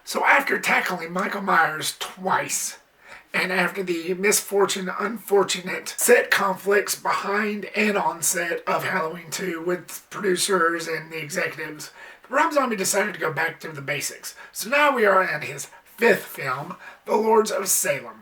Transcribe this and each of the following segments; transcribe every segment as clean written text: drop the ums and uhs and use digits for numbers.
So after tackling Michael Myers twice, and after the unfortunate set conflicts behind and on set of Halloween 2 with producers and the executives, Rob Zombie decided to go back to the basics. So now we are in his fifth film, The Lords of Salem.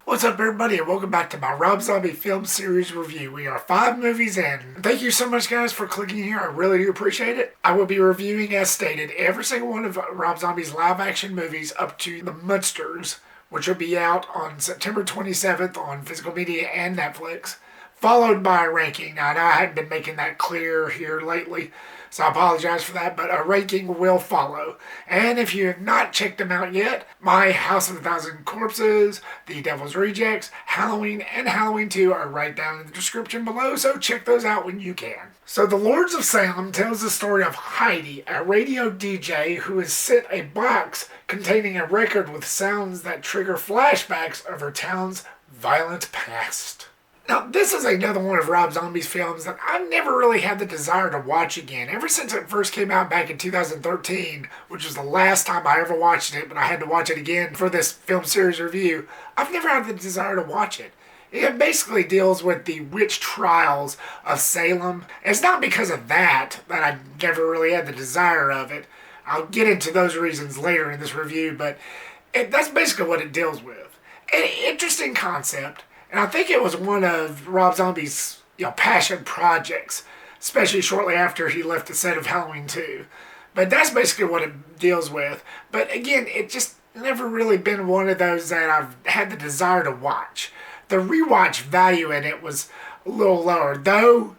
What's up, everybody, and welcome back to my Rob Zombie film series review. We are 5 movies in. Thank you so much, guys, for clicking here. I really do appreciate it. I will be reviewing, as stated, every single one of Rob Zombie's live-action movies up to The Monsters, which will be out on September 27th on physical media and Netflix, followed by a ranking. Now, I know I hadn't been making that clear here lately, so I apologize for that, but a ranking will follow. And if you have not checked them out yet, my House of a Thousand Corpses, The Devil's Rejects, Halloween, and Halloween 2 are right down in the description below, so check those out when you can. So The Lords of Salem tells the story of Heidi, a radio DJ who is sent a box containing a record with sounds that trigger flashbacks of her town's violent past. Now, this is another one of Rob Zombie's films that I've never really had the desire to watch again. Ever since it first came out back in 2013, which was the last time I ever watched it, but I had to watch it again for this film series review, I've never had the desire to watch it. It basically deals with the witch trials of Salem. It's not because of that I never really had the desire of it. I'll get into those reasons later in this review, but that's basically what it deals with. An interesting concept. And I think it was one of Rob Zombie's, passion projects, especially shortly after he left the set of Halloween 2. But that's basically what it deals with. But again, it just never really been one of those that I've had the desire to watch. The rewatch value in it was a little lower, though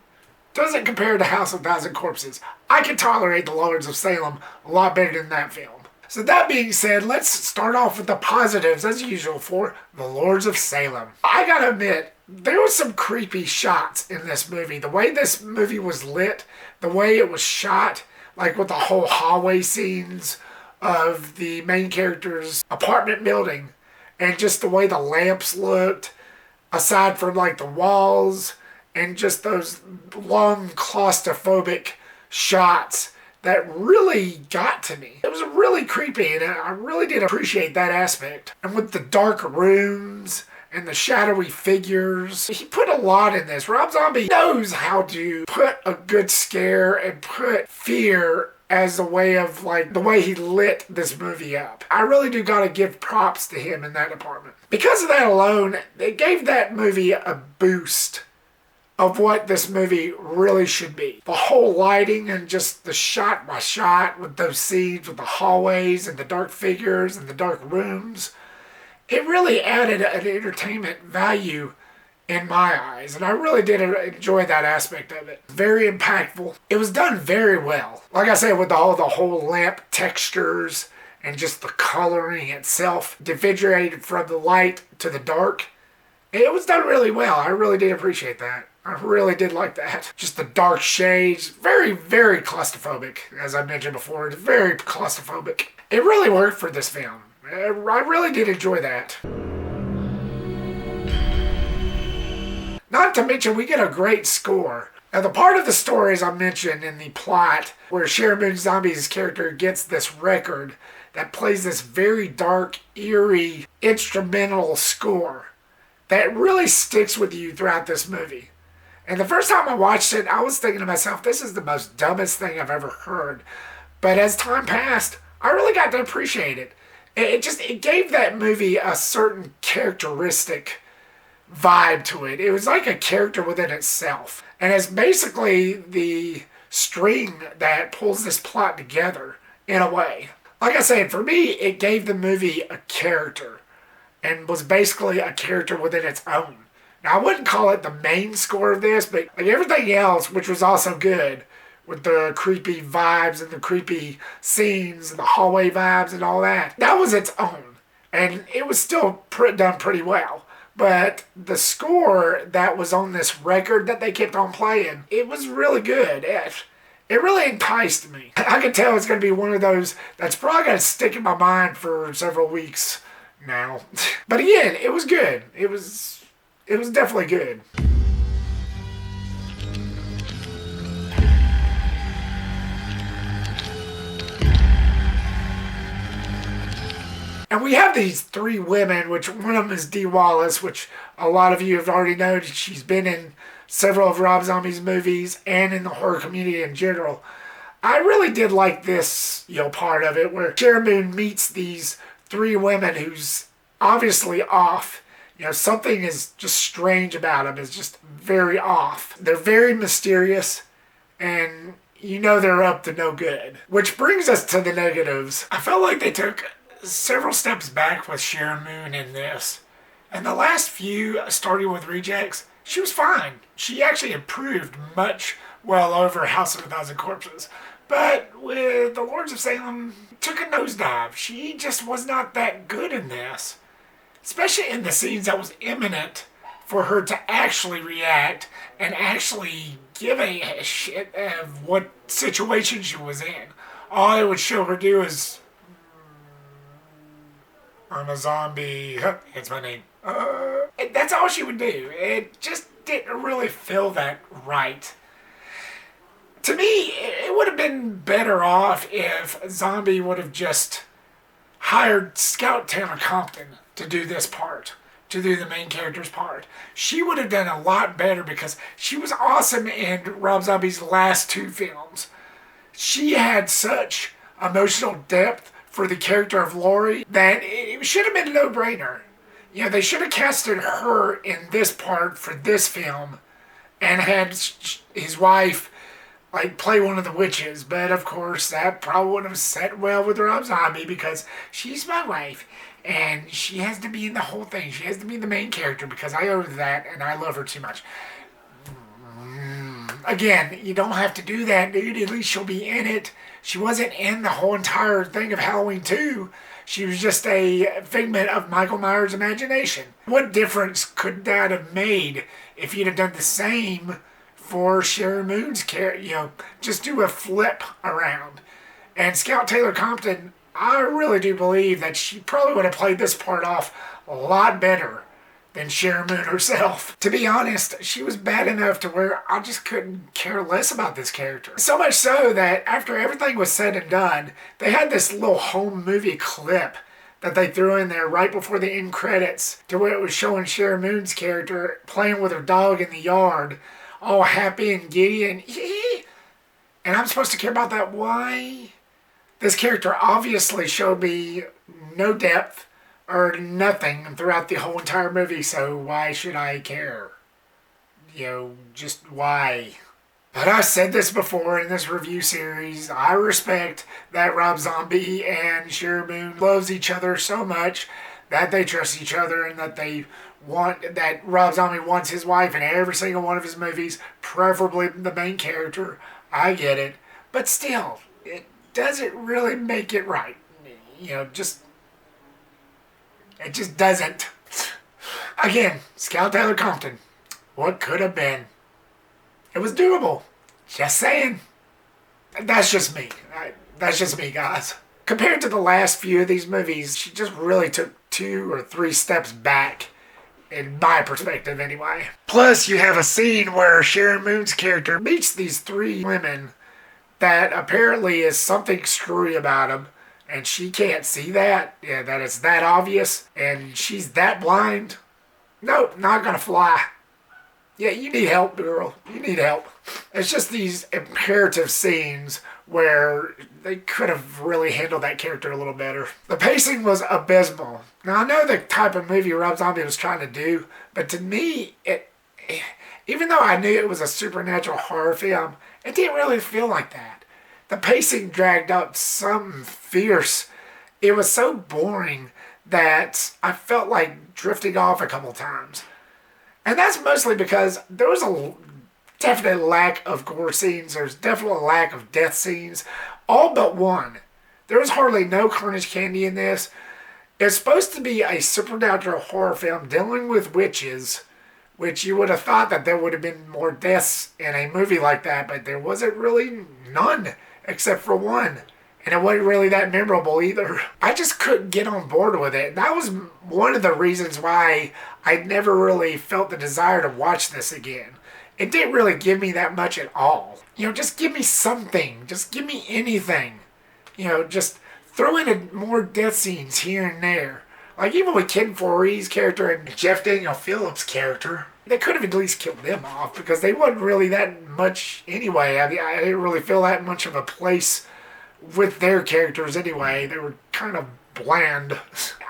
doesn't compare to House of a Thousand Corpses. I can tolerate The Lords of Salem a lot better than that film. So that being said, let's start off with the positives, as usual, for The Lords of Salem. I gotta admit, there was some creepy shots in this movie. The way this movie was lit, the way it was shot, like with the whole hallway scenes of the main character's apartment building, and just the way the lamps looked, aside from like the walls, and just those long claustrophobic shots that really got to me. It was really creepy, and I really did appreciate that aspect. And with the dark rooms and the shadowy figures, he put a lot in this. Rob Zombie knows how to put a good scare and put fear as a way of, the way he lit this movie up. I really do gotta give props to him in that department. Because of that alone, it gave that movie a boost of what this movie really should be. The whole lighting and just the shot by shot with those scenes with the hallways and the dark figures and the dark rooms. It really added an entertainment value in my eyes, and I really did enjoy that aspect of it. Very impactful. It was done very well. Like I said, with the whole lamp textures and just the coloring itself, differentiated from the light to the dark. It was done really well. I really did appreciate that. I really did like that. Just the dark shades. Very, very claustrophobic, as I mentioned before. It's very claustrophobic. It really worked for this film. I really did enjoy that. Not to mention, we get a great score. Now, the part of the story, as I mentioned in the plot, where Sheri Zombie's character gets this record that plays this very dark, eerie, instrumental score that really sticks with you throughout this movie. And the first time I watched it, I was thinking to myself, this is the most dumbest thing I've ever heard. But as time passed, I really got to appreciate it. It gave that movie a certain characteristic vibe to it. It was like a character within itself. And it's basically the string that pulls this plot together in a way. Like I said, for me, it gave the movie a character and was basically a character within its own. Now, I wouldn't call it the main score of this, but like everything else, which was also good, with the creepy vibes and the creepy scenes and the hallway vibes and all that, that was its own. And it was still done pretty well. But the score that was on this record that they kept on playing, it was really good. it really enticed me. I can tell it's going to be one of those that's probably going to stick in my mind for several weeks now. But again, it was good. It was definitely good. And we have these three women, which one of them is Dee Wallace, which a lot of you have already known. She's been in several of Rob Zombie's movies and in the horror community in general. I really did like this, part of it where Sheri Moon meets these three women who's obviously off. Something is just strange about them. It's just very off. They're very mysterious, and they're up to no good. Which brings us to the negatives. I felt like they took several steps back with Sheri Moon in this. And the last few, starting with Rejects, she was fine. She actually improved much well over House of a Thousand Corpses. But with the Lords of Salem, took a nosedive. She just was not that good in this. Especially in the scenes that was imminent for her to actually react and actually give a shit of what situation she was in. All it would show her do is, I'm a zombie. It's my name. That's all she would do. It just didn't really feel that right. To me, it would have been better off if Zombie would have just hired Scout Taylor Compton to do this part, to do the main character's part. She would have done a lot better because she was awesome in Rob Zombie's last two films. She had such emotional depth for the character of Laurie that it should have been a no-brainer. They should have casted her in this part for this film and had his wife play one of the witches. But of course, that probably wouldn't have set well with Rob Zombie because she's my wife and she has to be in the whole thing. She has to be the main character because I owe her that and I love her too much. Again, you don't have to do that, dude. At least she'll be in it. She wasn't in the whole entire thing of Halloween 2. She was just a figment of Michael Myers' imagination. What difference could that have made if you'd have done the same for Sheri Moon's character? Just do a flip around. And Scout Taylor Compton, I really do believe that she probably would have played this part off a lot better than Sheri Moon herself. To be honest, she was bad enough to where I just couldn't care less about this character. So much so that after everything was said and done, they had this little home movie clip that they threw in there right before the end credits to where it was showing Sheri Moon's character playing with her dog in the yard, all happy and giddy and and I'm supposed to care about that? Why? This character obviously showed me no depth or nothing throughout the whole entire movie, so why should I care? Just why? But I said this before in this review series, I respect that Rob Zombie and Sheri Moon loves each other so much that they trust each other and that Rob Zombie wants his wife in every single one of his movies, preferably the main character. I get it. But still, it doesn't really make it right. It just doesn't. Again, Scout Taylor Compton. What could have been? It was doable. Just saying. That's just me. That's just me, guys. Compared to the last few of these movies, she just really took 2 or 3 steps back. In my perspective, anyway. Plus, you have a scene where Sheri Moon's character meets these 3 women that apparently is something screwy about them. And she can't see that. Yeah, that it's that obvious. And she's that blind. Nope, not gonna fly. Yeah, you need help, girl. You need help. It's just these imperative scenes where they could have really handled that character a little better. The pacing was abysmal. Now, I know the type of movie Rob Zombie was trying to do, but to me, even though I knew it was a supernatural horror film, it didn't really feel like that. The pacing dragged up something fierce. It was so boring that I felt like drifting off a couple times. And that's mostly because there was a definite lack of gore scenes. There's definitely a lack of death scenes. All but one. There was hardly no carnage candy in this. It's supposed to be a supernatural horror film dealing with witches, which you would have thought that there would have been more deaths in a movie like that, but there wasn't really none, except for one. And it wasn't really that memorable either. I just couldn't get on board with it. That was one of the reasons why I never really felt the desire to watch this again. It didn't really give me that much at all. Just give me something. Just give me anything. Just throw in more death scenes here and there. Like even with Ken Foree's character and Jeff Daniel Phillips' character, they could have at least killed them off because they wasn't really that much anyway. I didn't really feel that much of a place with their characters anyway. They were kind of bland.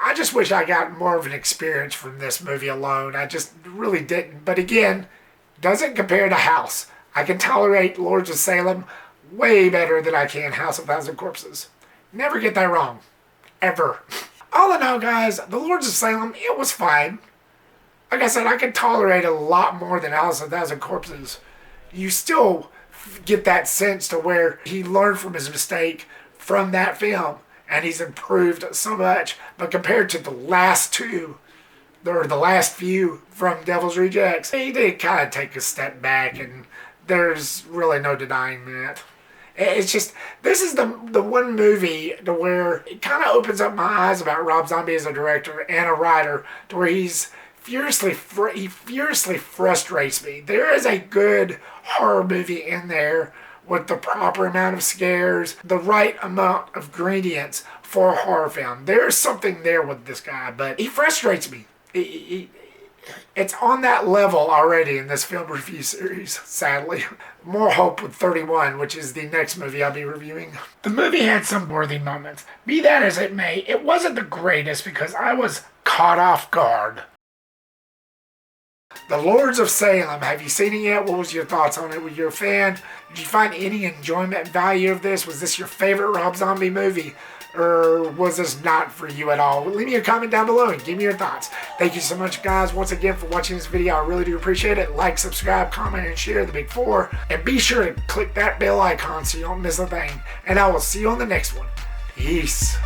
I just wish I got more of an experience from this movie alone. I just really didn't. But again, doesn't compare to House. I can tolerate Lords of Salem way better than I can House of Thousand Corpses. Never get that wrong. Ever. All in all, guys, the Lords of Salem, it was fine. Like I said, I can tolerate a lot more than House of Thousand Corpses. You still get that sense to where he learned from his mistake from that film, and he's improved so much. But compared to the last two, or the last few from Devil's Rejects, he did kind of take a step back, and there's really no denying that. It's just, this is the one movie to where it kind of opens up my eyes about Rob Zombie as a director and a writer, to where he furiously frustrates me. There is a good horror movie in there with the proper amount of scares, the right amount of ingredients for a horror film. There's something there with this guy, but he frustrates me. It's on that level already in this film review series, sadly. More hope with 31, which is the next movie I'll be reviewing. The movie had some worthy moments. Be that as it may, it wasn't the greatest because I was caught off guard. The Lords of Salem, have you seen it yet? What was your thoughts on it? Were you a fan? Did you find any enjoyment and value of this? Was this your favorite Rob Zombie movie? Or was this not for you at all? Leave me a comment down below and give me your thoughts. Thank you so much, guys, once again for watching this video. I really do appreciate it. Like, subscribe, comment, and share the big four. And be sure to click that bell icon so you don't miss a thing. And I will see you on the next one. Peace.